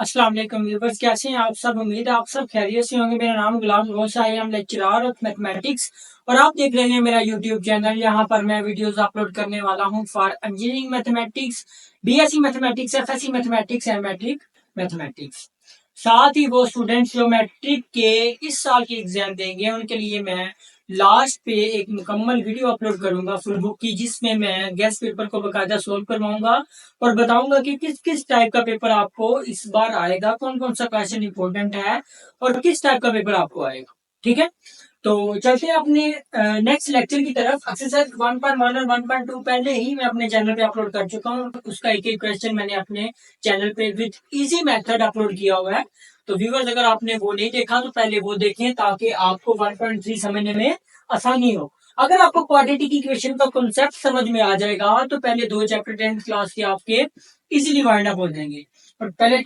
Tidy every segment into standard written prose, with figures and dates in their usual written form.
अस्सलाम वालेकुम व्यूअर्स, कैसे हैं आप सब। उम्मीद है आप सब खैरियत से होंगे। मेरा नाम गुलाम गौसा है, हम लेक्चरर ऑफ मैथमेटिक्स और आप देख रहे हैं मेरा यूट्यूब चैनल। यहाँ पर मैं वीडियोस अपलोड करने वाला हूँ for engineering mathematics, BSc mathematics, FSc mathematics and matric mathematics. साथ ही वो स्टूडेंट्स जो मैट्रिक के इस साल की एग्जाम देंगे उनके लिए मैं लास्ट पे एक मुकम्मल वीडियो अपलोड करूंगा फुल बुक की, जिसमें मैं गेस्ट पेपर को बकायदा सोल्व करवाऊंगा और बताऊंगा कि किस किस टाइप का पेपर आपको इस बार आएगा, कौन कौन सा क्वेश्चन इंपॉर्टेंट है और किस टाइप का पेपर आपको आएगा। ठीक है, तो चलते हैं अपने नेक्स्ट लेक्चर की तरफ। एक्सरसाइज 1.1 और 1.2 पहले ही मैं अपने चैनल पे अपलोड कर चुका हूँ। उसका एक एक क्वेश्चन मैंने अपने चैनल पे विद इजी मेथड अपलोड किया हुआ है। तो व्यूअर्स, अगर आपने वो नहीं देखा तो पहले वो देखें ताकि आपको 1.3 समझने में आसानी हो। अगर आपको क्वाड्रेटिक इक्वेशन का कॉन्सेप्ट समझ में आ जाएगा तो पहले दो चैप्टर 10th क्लास के आपके इजीली वाइंड अप हो जाएंगे। और पहले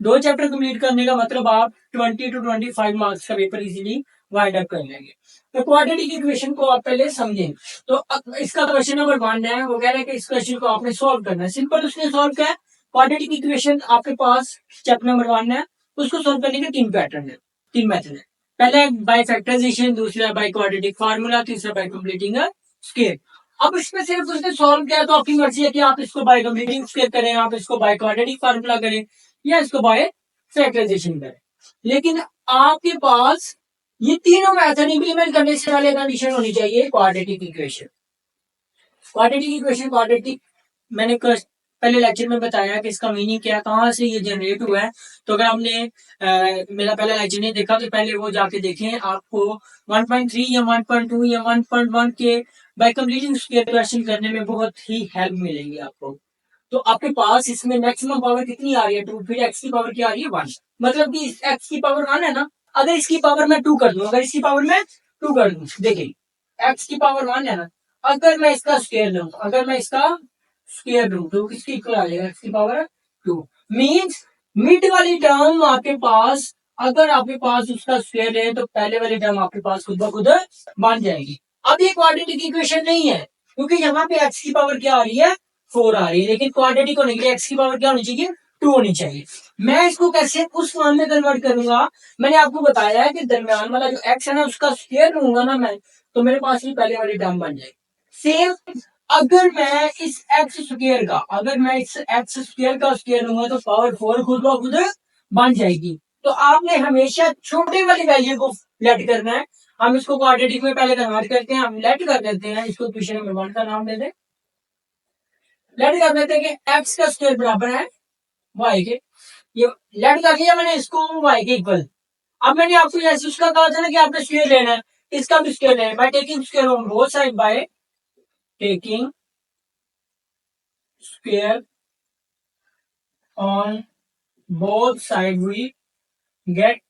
दो चैप्टर कंप्लीट करने का मतलब आप 20 to 25 मार्क्स का पेपर इजीली वाइंड अप कर लेंगे। तो क्वाड्रेटिक इक्वेशन को आप पहले समझें। तो इसका क्वेश्चन नंबर 1 है, वो कह रहे हैं कि इस क्वेश्चन को आपने सॉल्व करना है। सिंपल उसने सॉल्व किया है। क्वाड्रेटिक इक्वेशन आपके पास चैप्टर नंबर 1 है, उसको सॉल्व करने के 3 पैटर्न है, 3 मेथड है। पहला बाय फैक्टराइजेशन, दूसरा बाय क्वाड्रेटिक फार्मूला, तीसरा बाय कंप्लीटिंग अ स्केल। अब इसमें सिर्फ उसने सॉल्व किया तो आपकी मर्जी है कि आप इसको बाय कंप्लीटिंग स्केल करें, आप इसको बाय क्वाड्रेटिक फार्मूला करें या इसको बाय फैक्टराइजेशन करें। लेकिन आपके पास ये तीनों मेथड इंप्लीमेंट करने से पहले कंडीशन होनी चाहिए quadratic equation. Quadratic equation, quadratic मैंने पहले लेक्चर में बताया कि इसका मीनिंग क्या है, कहाँ से ये जनरेट हुआ है। तो अगर आपने मेरा पहला लेक्चर नहीं देखा तो पहले वो जाके देखें। आपको 1.3 या 1.2 या 1.1 के बाय कंप्लीटिंग स्क्वायर क्वेश्चन करने में बहुत ही हेल्प मिलेगी आपको। तो आपके पास इसमें मैक्सिमम पावर कितनी आ रही है? 2। फिर एक्स की पावर क्या आ रही है? 1। मतलब कि एक्स की पावर 1 है ना। अगर इसकी पावर मैं 2 कर दूं, अगर इसकी पावर मैं 2 कर दूं, देखिए एक्स की पावर 1 है ना। अगर मैं इसका स्क्वायर लूं, अगर मैं इसका स्क्वायर लूं तो किसकी इक्वल आ जाएगा? एक्स की पावर 2। मींस मिड वाली टर्म आपके पास, अगर आपके पास उसका स्क्वायर है तो पहले वाली टर्म आपके पास खुद ब खुद बन जाएगी। अब ये क्वाड्रेटिक इक्वेशन नहीं है क्योंकि यहाँ पे एक्स की पावर क्या आ रही है? 4 आ रही है। लेकिन क्वाड्रेटिक होने के लिए एक्स की पावर क्या होनी चाहिए? 2 होनी चाहिए। मैं इसको कैसे उस फॉर्म में कन्वर्ट करूंगा? मैंने आपको बताया है कि दरमियान वाला जो एक्स है ना उसका स्क्वायर लूंगा ना मैं, तो मेरे पास ही पहले वाली टर्म बन जाएगी। सेम अगर मैं इस एक्स स्क्वायर का, अगर मैं इस एक्स स्क्वायर का स्क्वायर लूंगा तो पावर 4 खुद ब खुद बन जाएगी। तो आपने हमेशा छोटे वाली वैल्यू को लेट करना है। हम इसको क्वाड्रेटिक में पहले कन्वर्ट करते हैं, हम लेट कर देते हैं। इसको इक्वेशन नंबर 1 का नाम दे दें। लेट कर देते हैं कि एक्स का स्क्वायर बराबर है वाई के। ये लेट कर दिया मैंने इसको वाई के इक्वल। अब मैंने आपको जैसे उसका कहा था ना कि आपने स्क्वायर लेना है, इसका भी स्क्वायर लेना है by taking square on both side, by taking square on both side we get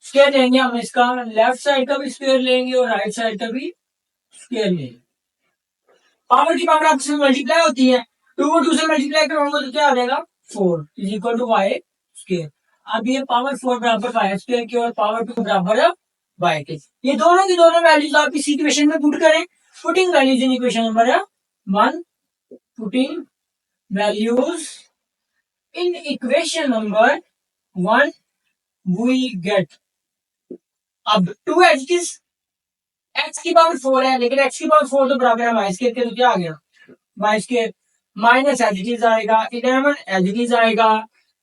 square लेंगे। हम इसका लेफ्ट साइड का भी स्क्वायर लेंगे और राइट साइड का भी स्क्वायर लेंगे। पावर की पावर आपस में मल्टीप्लाई होती है, 2 को 2 से मल्टीप्लाई करूंगा तो क्या आ जाएगा? 4 is equal to y square. अब ये पावर 4 बराबर वाई स्क्वायर की और पावर 2 बराबर वाई के। ये दोनों की दोनों वैल्यूज आप इस इक्वेशन में पुट करें। Putting values in equation number 1, putting values in equation number 1 we get. अब 2 एक्स की पावर 4 है, लेकिन एक्स की पावर 4 तो बराबर है वाई स्क्वायर के, तो क्या आ गया? Y square minus as it is आएगा 11 एज इट इज आएगा।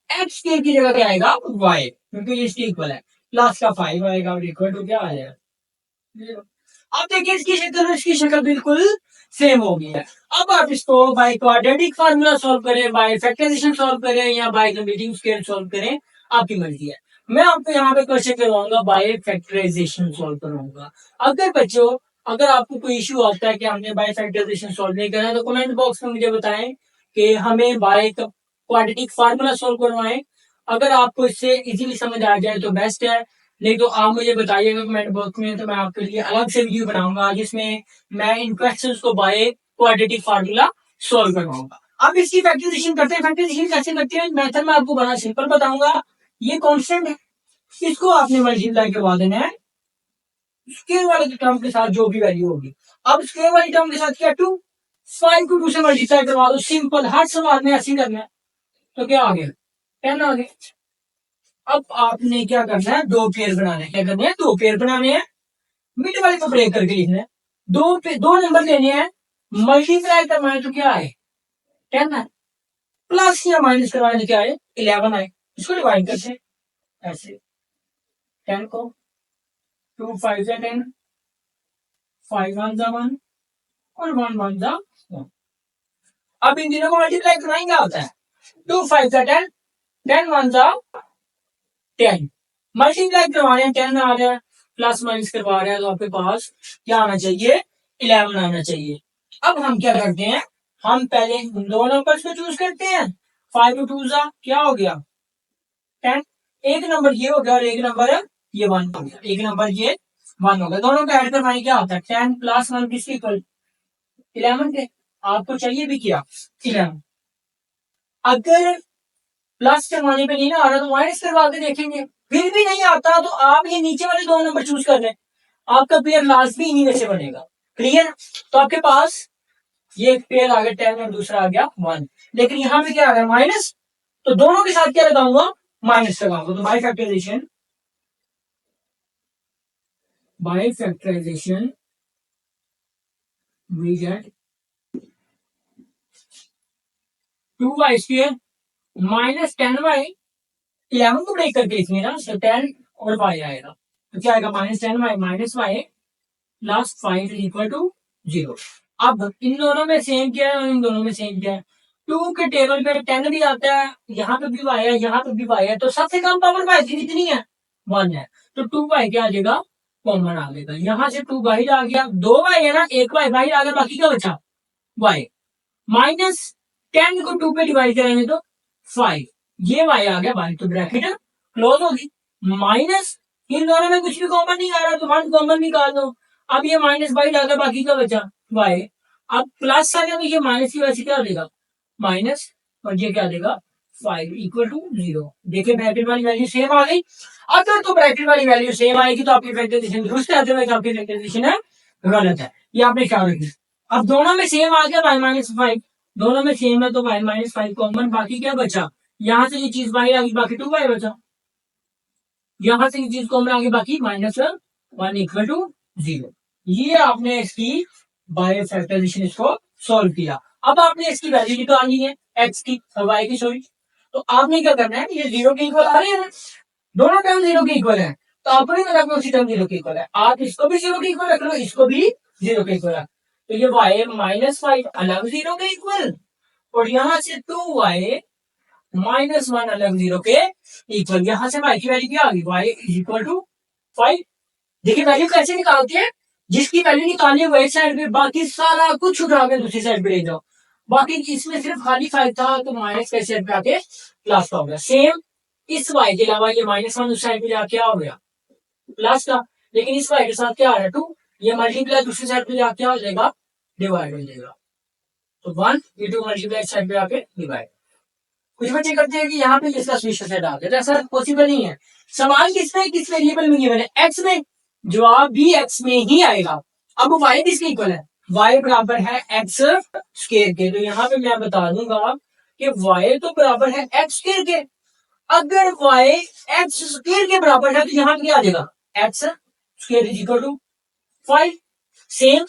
एक्स स्क्वायर की जगह क्या आएगा? वाई, क्योंकि ये इसके इक्वल है। प्लस का 5 आएगा और इक्वल टू क्या आ जाएगा? अब देखिए इसकी शक्ल और इसकी शक्ल बिल्कुल सेम हो गई है। अब आप इसको बाय क्वाड्रेटिक फार्मूला सॉल्व करें, बाय फैक्टराइजेशन सॉल्व करें या बाय कंप्लीटिंग स्क्वायर सॉल्व करें, आपकी मर्जी है। मैं आपको यहाँ पे क्वेश्चन करवाऊंगा बाय फैक्टराइजेशन सॉल्व करवाऊंगा। अगर बच्चों, अगर आपको कोई इश्यू आता है कि हमने बाय फैक्टराइजेशन सॉल्व नहीं करना तो कमेंट बॉक्स में मुझे बताएं कि हमें बाय क्वाड्रेटिक फार्मूला सॉल्व करवाएं। अगर आपको इससे इजीली समझ आ जाए तो बेस्ट है, नहीं तो आप मुझे बताइएगा कमेंट बॉक्स में, तो मैं आपके लिए अलग से वीडियो बनाऊंगा जिसमें मैं इन क्वेश्चंस को बाय क्वाड्रेटिक फार्मूला सॉल्व करवाऊंगा। अब इसकी फैक्टराइजेशन करते हैं। फैक्टराइजेशन कैसे करते हैं मेथड में आपको बड़ा सिंपल बताऊंगा। ये कांस्टेंट है, इसको आपने मल्टीप्लाई करवा देना है स्क्वायर वाले टर्म के साथ जो भी वैल्यू होगी। अब स्क्वायर वाली टर्म के साथ क्या? 2, 5 को 2 से मल्टीप्लाई करवा दो। सिंपल, हर सवाल में ऐसे ही करना है। तो क्या आ गया? 10 आ गया। अब आपने क्या करना है, दो पेयर बनाने हैं। क्या करने हैं, दो पेयर बनाने हैं। मिड वाले को ब्रेक करके लिखना है। दो नंबर लेने हैं, मल्टीप्लाई करवाए तो क्या आए, 10 है। प्लस या माइनस करवाए तो क्या आए, 11 आए। इसको डिवाइड करते हैं ऐसे, 10 को 2 5 जा 10, 5 1 जा 1 और 1 1 जा 1। अब इन तीनों को मल्टीप्लाई करवाएंगे, क्या होता है, 2 5 जा 10, 10 1 जा 10। मल्टीप्लाई करवा रहे हैं, 10 आ रहा है, प्लस माइनस करवा रहे हैं, तो आपके पास क्या आना चाहिए, 11 आना चाहिए। अब हम क्या करते हैं, हम पहले दो नंबर्स को चूज करते हैं। 5 2 जा क्या हो गया, 10। एक नंबर ये हो गया और एक नंबर ये 1 हो गया। एक नंबर ये 1 हो गया, दोनों का ऐड करवाएं, क्या होता है, 10 प्लस 1 किसके इक्वल, 11 के। आपको चाहिए भी क्या, 11। अगर प्लस करवाने पे नहीं ना आ रहा तो माइनस करवा के देखेंगे, फिर भी नहीं आता तो आप ये नीचे वाले दो नंबर चूज कर लें, आपका पेयर लास्ट भी इन्हीं में से बनेगा। क्लियर, तो आपके पास ये पेयर आ गया 10 और दूसरा आ गया 1, लेकिन यहां पे क्या आ गया, माइनस। तो दोनों के साथ क्या लगाऊंगा, माइनस लगाऊंगा। तो by factorisation we get 2y² minus 10y। 11 को ब्रेक करके इसमें ना, तो 10 और y आएगा, तो क्या आएगा, minus 10y minus y plus 5 equal to 0। अब इन दोनों में सेम क्या है और इन दोनों में सेम क्या है, 2 के टेबल पे 10 भी आता है, यहाँ पे भी y है, यहाँ पे भी y है, तो सबसे कम पावर y की कितनी है, 1 है। तो 2y क्या आ जाएगा, कॉमन आ जाएगा। यहाँ से 2 बाहर आ गया, 2y है ना, एक y बाहर आ गया, बाकी क्या बचा, y माइनस 10 को 2 पे डिवाइड करेंगे तो 5, ये y आ गया, y तो ब्रैकेट क्लोज होगी। माइनस, इन दोनों में कुछ भी कॉमन नहीं आ रहा तो 1 कॉमन निकाल दो। अब ये माइनस बाई आ गया, बाकी का बचा y। अब प्लस आ गया तो ये माइनस की वजह से क्या देगा, माइनस, और ये क्या देगा, 5 इक्वल टू 0। देखिए ब्रैकेट वाली वैल्यू सेम आ गई। अगर तो ब्रैकेट वाली वैल्यू सेम आएगी तो आपकी फैक्टराइजेशन दुरुस्त है, अदरवाइज आपकी फैक्टराइजेशन है गलत है, ये आपने ख्याल रखिए। अब दोनों में सेम आ गया, y माइनस 5, दोनों में सेम है तो y माइनस 5 कॉमन, बाकी क्या बचा, यहां से ये चीज बाहर आ गई, बाकी 2y बचा। यहां से ये चीज कॉमन आ गई, बाकी माइनस 1 इक्वल टू 0। ये आपने इसकी बाय फैक्टराइजेशन इसको सॉल्व किया। अब आपने इसकी वैल्यू निकालनी है, x की और y की, सॉरी। तो आपने क्या करना है, ये 0 के इक्वल आ रहे हैं ना, दोनों टर्म 0 के इक्वल है, तो आपको नहीं पता कौन सी टर्म 0 के इक्वल है, आप इसको भी 0 के इक्वल रख लो, इसको भी 0 के इक्वल है। तो ये y माइनस 5 अलग 0 के इक्वल, और यहां से 2y माइनस 1 अलग 0 के इक्वल। यहां से y की वैल्यू क्या आ गई, y इज इक्वल टू 5। देखिए वैल्यू कैसे निकालते हैं, जिसकी वैल्यू निकालनी है एक साइड पे, बाकी सारा कुछ उठा के दूसरी साइड पे ले जाओ। बाकी इसमें सिर्फ खाली 5 था तो माइनस के साइड पे आके प्लस का हो गया। सेम इस y के अलावा ये माइनस 1 उस साइड पे जाके क्या हो गया, प्लस का। लेकिन इस y के साथ क्या आ रहा है, 2, ये मल्टीप्लाई दूसरी साइड पे जाके क्या हो जाएगा, डिवाइड हो जाएगा। तो 1 ये 2 मल्टीप्लाई साइड पे आके डिवाइड। कुछ बच्चे करते हैं कि यहाँ पे इसका स्विच से डाल देते हैं, ऐसा पॉसिबल नहीं है। सवाल किसमें, किस वेरिएबल में गिवन है, एक्स में, जवाब भी एक्स में ही आएगा। अब y किसके इक्वल है, y बराबर है एक्स स्क्वायर के, तो यहाँ पे मैं बता दूंगा कि y तो बराबर है एक्स स्क्वायर के। अगर y एक्स स्क्वायर के बराबर है तो यहाँ पे क्या आ जाएगा, x square is equal to 5। Same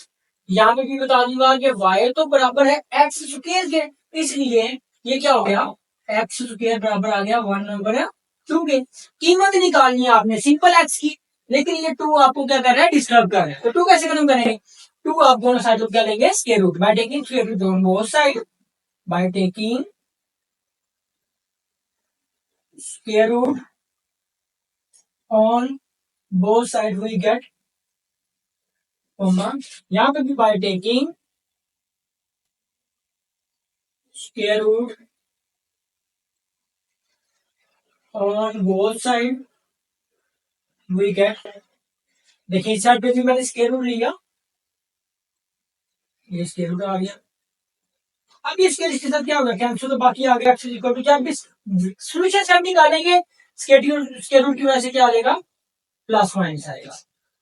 यहाँ पे भी बता दूंगा कि y तो बराबर है एक्स स्क्वायर के, इसलिए ये क्या हो गया, एक्स स्क्वायर बराबर आ गया 1 नंबर है 2 के। कीमत निकालनी है आपने सिंपल एक्स की, लेकिन ये 2 आपको क्या कर रहा है, डिस्टर्ब कर रहा है। तो 2 कैसे खत्म करेंगे, 2 आप दोनों साइड क्या लेंगे, square root, by taking square root on both side, by taking square root on both side we get common, यहाँ पे भी by taking square root on both side we get. देखिए इस साइड पे भी मैंने स्क्वायर रूट लिया, ये स्क्वायर रूट आ गया। अब इसके इसके साथ क्या होगा, कैंसिल, तो बाकी आ गया एक्स इक्वल टू, जब इस सोल्यूशन से हम निकालेंगे स्क्वायर रूट की वजह से क्या आएगा, प्लस माइनस आएगा।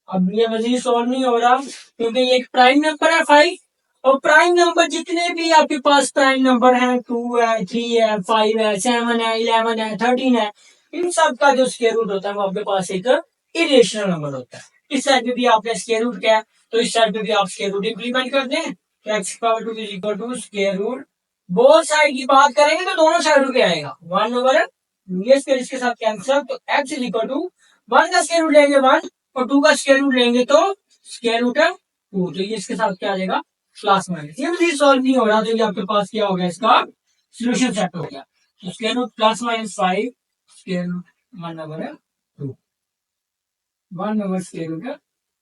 अब ये मजीद सॉल्व नहीं हो रहा क्योंकि ये एक प्राइम नंबर है 5, और प्राइम नंबर जितने भी आपके पास प्राइम नंबर है, 2 है, 3 है, 5 है, 7 है, 11 है, 13 है, इन सब का जो स्क्वायर रूट होता है वो आपके पास एक इरेशनल नंबर होता है। इस साइड पे भी आपने स्क्वायर रूट क्या है, तो इस साइड पे भी आप स्क्वायर रूट इंप्लीमेंट कर दें, तो x power 2 is equal to square root, both side की बात करेंगे तो दोनों साइडों पे आएगा 1 ओवर ये स्क्वायर इसके साथ कैंसिल, तो एक्स इज इक्वल टू 1 का स्क्वायर रूट लेंगे 1 और 2 का स्क्वायर रूट लेंगे तो स्क्वायर रूट है 2, तो ये इसके साथ क्या आ जाएगा प्लस माइनस। ये भी सॉल्व नहीं हो रहा तो ये आपके पास क्या हो गया, इसका सोल्यूशन सेट हो गया। तो square root plus minus 5 square root 1 over 2, 1 over square root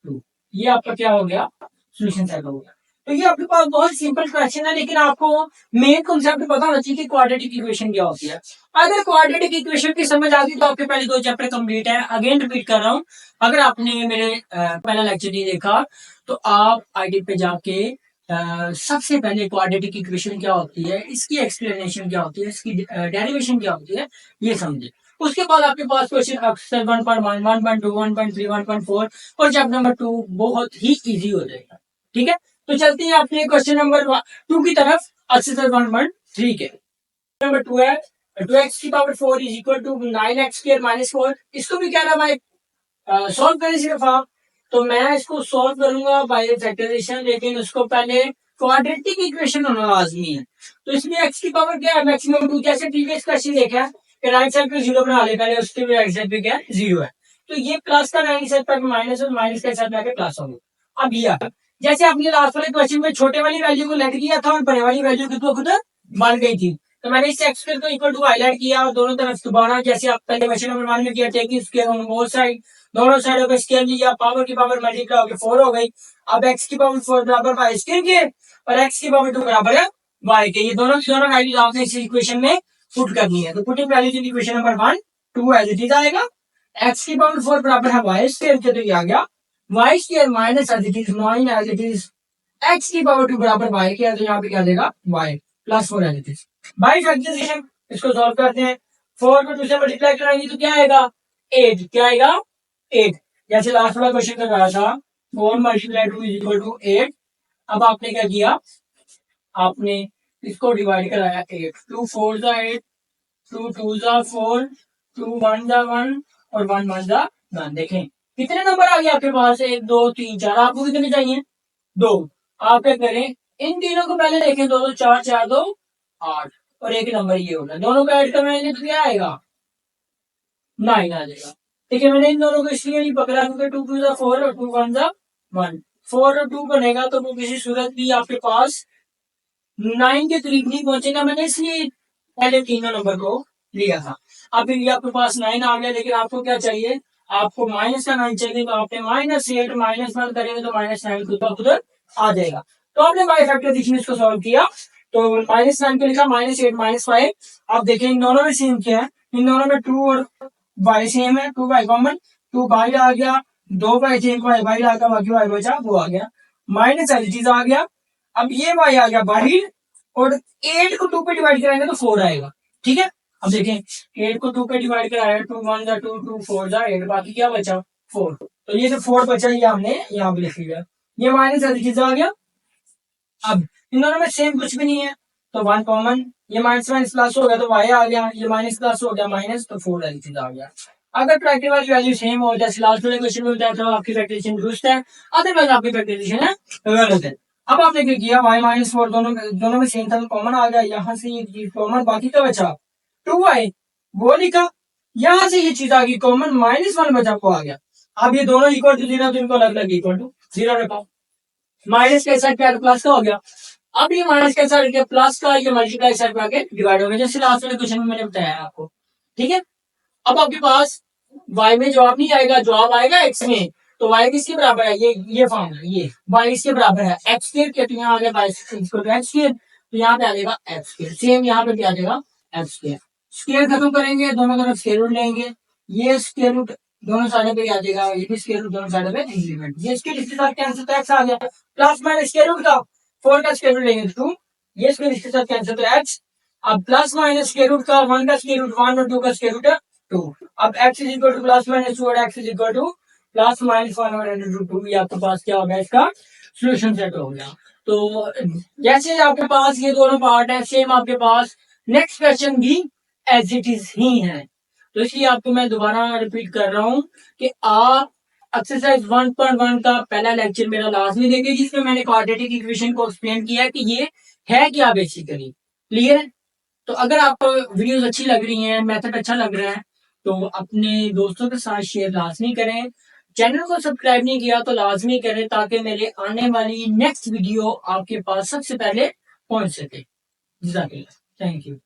2, ये आपका क्या हो गया सोल्यूशन सेट हो गया। तो ये आपके पास बहुत सिंपल क्वेश्चन है, लेकिन आपको मेन कॉन्सेप्ट पता होना चाहिए कि क्वाड्रेटिक इक्वेशन क्या होती है। अगर क्वाड्रेटिक इक्वेशन की समझ आ गई तो आपके पहले 2 चैप्टर कंप्लीट है। अगेन रिपीट कर रहा हूँ, अगर आपने मेरे पहला लेक्चर नहीं देखा तो आप आईडी पे जाके सबसे पहले क्वाड्रेटिक इक्वेशन क्या होती है, इसकी एक्सप्लेनेशन क्या होती है, इसकी डेरिवेशन क्या होती है, ये समझे। उसके बाद आपके पास क्वेश्चन एक्सरसाइज 1.1, 1.2, 1.3, 1.4 और चैप्टर नंबर 2 बहुत ही इजी हो जाएगा। ठीक है, तो चलते हैं अपने क्वेश्चन नंबर 2 की तरफ, एक्सरसाइज 1.3 के। नंबर 2 है 2x की power 4 is equal to 9x square minus 4। इसको भी कह रहा भाई सॉल्व करें सिर्फ आप, तो मैं इसको सॉल्व करूंगा बाय फैक्टराइजेशन, लेकिन उसको पहले क्वाड्रेटिक इक्वेशन होना लाजमी है। तो इसमें x की पावर क्या है, मैक्सिमम 2, जैसे प्रीवियस क्वेश्चन देखा है कि राइट साइड पे 0 बना ले पहले, उसके भी राइट साइड पे क्या है 0 है, तो ये प्लस का राइट साइड पे माइनस और माइनस के साथ आके प्लस होगा। अब ये जैसे आपने लास्ट वाले क्वेश्चन में छोटे वाली वैल्यू को लेट किया था और बड़े वाली वैल्यू को खुद बन गई थी, तो मैंने इस एक्स को इक्वल टू हाईलाइट किया और दोनों तरफ दोबारा जैसे आप पहले क्वेश्चन नंबर 1 में किया taking square on both side, दोनों साइडों पे स्क्वायर लिया, पावर की पावर मल्टीप्लाई होकर 4 हो गई। अब x की पावर 4 बराबर बाय स्क्वायर के और x की पावर 2 बराबर है y के, ये दोनों वैल्यूज आपने इस इक्वेशन में पुट करनी है। तो putting values in equation number 1 2 as it is आएगा, x की पावर 4 बराबर है y स्क्वायर के, तो ये आ गया y square minus as it is 9 as it is x की पावर 2 बराबर y के, तो यहाँ पे क्या देगा y plus 4 as it is by factorisation. इसको सॉल्व करते हैं, 4 को 2 से मल्टीप्लाई कराएंगे तो क्या आएगा 8, क्या आएगा 8, जैसे लास्ट वाला क्वेश्चन कर रहा था 4 मल्टीप्लाई 2 इज इक्वल टू 8। अब आपने क्या किया, आपने इसको डिवाइड कराया 8, 2 4 जा 8, 2 2 जा 4, 2 1 जा 1 और 1 1 जा 1। देखें कितने नंबर आ गए आपके पास, 1 2 3 4, आपको कितने चाहिए 2। आप क्या करें, इन तीनों को पहले देखें, 2 2 4 4 2 8 और एक नंबर ये होगा, दोनों को ऐड करवाएंगे तो क्या आएगा 9 आ जाएगा। देखिए मैंने इन दोनों को इसलिए नहीं पकड़ा क्योंकि 2 2 जा 4 और 2 1 जा 1, 4 और 2 बनेगा तो वो किसी सूरत भी आपके पास 9 के करीब नहीं पहुंचेगा, मैंने इसलिए पहले तीनों नंबर को लिया था। अब ये आपके पास 9 आ गया, लेकिन आपको क्या चाहिए, आपको माइनस का 9 चाहिए, तो आपने -8 -1 करेंगे तो -9 खुद ब खुद आ जाएगा। तो आपने बाय फैक्टराइजेशन इसको सॉल्व किया, तो -9 को लिखा -8 -5। आप देखें इन दोनों में सेम क्या है, इन दोनों में 2 और y सेम है, 2 y कॉमन, 2 बाहर आ गया, 2 y चेंज y बाहर आ गया, बाकी y बचा वो आ गया, माइनस वाली चीज आ गया। अब ये y आ गया बाहर और 8 को 2 पे डिवाइड कराएंगे तो 4 आएगा। ठीक है, अब देखें 8 को 2 पे डिवाइड कराया, 2 1 जा 2 2 4 जा 8, बाकी क्या बचा 4, तो ये जो 4 बचा ये हमने यहाँ पे लिख लिया, ये माइनस वाली चीज आ गया। अब इन दोनों में सेम कुछ भी नहीं है तो 1 कॉमन, ये माइनस माइनस प्लस हो गया तो y आ गया, ये माइनस प्लस हो गया माइनस, तो 4 वाली चीज आ गया। अगर प्रैक्टिकल वाली वैल्यू सेम हो जैसे लास्ट वाले क्वेश्चन में बताया तो आपकी फैक्टराइजेशन दुरुस्त है, अदरवाइज आपकी फैक्टराइजेशन है गलत है। अब आपने क्या किया, y माइनस 4 दोनों में सेम था तो कॉमन आ गया, यहाँ से ये चीज कॉमन, बाकी क्या बचा 2y वो लिखा, यहाँ से ये चीज आ गई कॉमन, -1 बचा को आ गया। अब ये दोनों इक्वल टू 0 तो इनको अलग अलग इक्वल टू 0 रखा, माइनस के साथ क्या प्लस का हो गया। अब ये माइनस के साथ प्लस का ये मल्टीप्लाई साइड पे आके डिवाइड हो गया, जैसे लास्ट वाले क्वेश्चन में मैंने बताया आपको। ठीक है, अब आपके पास y में जवाब नहीं आएगा, जवाब आएगा x में, तो y किसके बराबर है, ये फॉर्म है, ये y इसके बराबर है x स्क्वायर के, तो यहाँ आ गया y x स्क्वायर, तो यहाँ पे आ जाएगा x स्क्वायर, सेम यहाँ पे भी आ जाएगा x स्क्वायर। स्क्वायर खत्म करेंगे, दोनों तरफ स्क्वायर रूट लेंगे, ये स्क्वायर रूट दोनों साइडों पे आ जाएगा, ये भी स्क्वायर रूट दोनों साइडों पे इंक्रीमेंट, ये इसके साथ कैंसिल तो x आ गया, प्लस माइनस स्क्वायर रूट का 4 का स्क्वायर रूट लेंगे तो 2, ये इसके साथ कैंसिल तो x, अब प्लस माइनस स्क्वायर रूट का 1 का स्क्वायर रूट 1 और 2 का स्क्वायर रूट 2, अब x is equal two plus minus 2 और x is equal two plus minus 1 और रूट 2, ये आपके पास क्या हो गया, इसका सॉल्यूशन सेट हो गया। तो जैसे आपके पास ये दोनों पार्ट है, सेम आपके पास नेक्स्ट क्वेश्चन भी एज इट इज ही है। तो इसलिए आपको मैं दोबारा रिपीट कर रहा हूँ कि आप एक्सरसाइज 1.1 का पहला लेक्चर मेरा लाजमी देखिए, जिसमें मैंने क्वाड्रेटिक इक्वेशन को एक्सप्लेन किया है कि ये है क्या बेसिकली। क्लियर है? तो अगर आपको वीडियोस अच्छी लग रही हैं, मेथड अच्छा लग रहा है, तो अपने दोस्तों के साथ शेयर लाजमी करें। चैनल को सब्सक्राइब नहीं किया तो लाजमी करें, ताकि मेरे आने वाली नेक्स्ट वीडियो आपके पास सबसे पहले पहुंच सके। जज़ाकल्लाह। Thank you.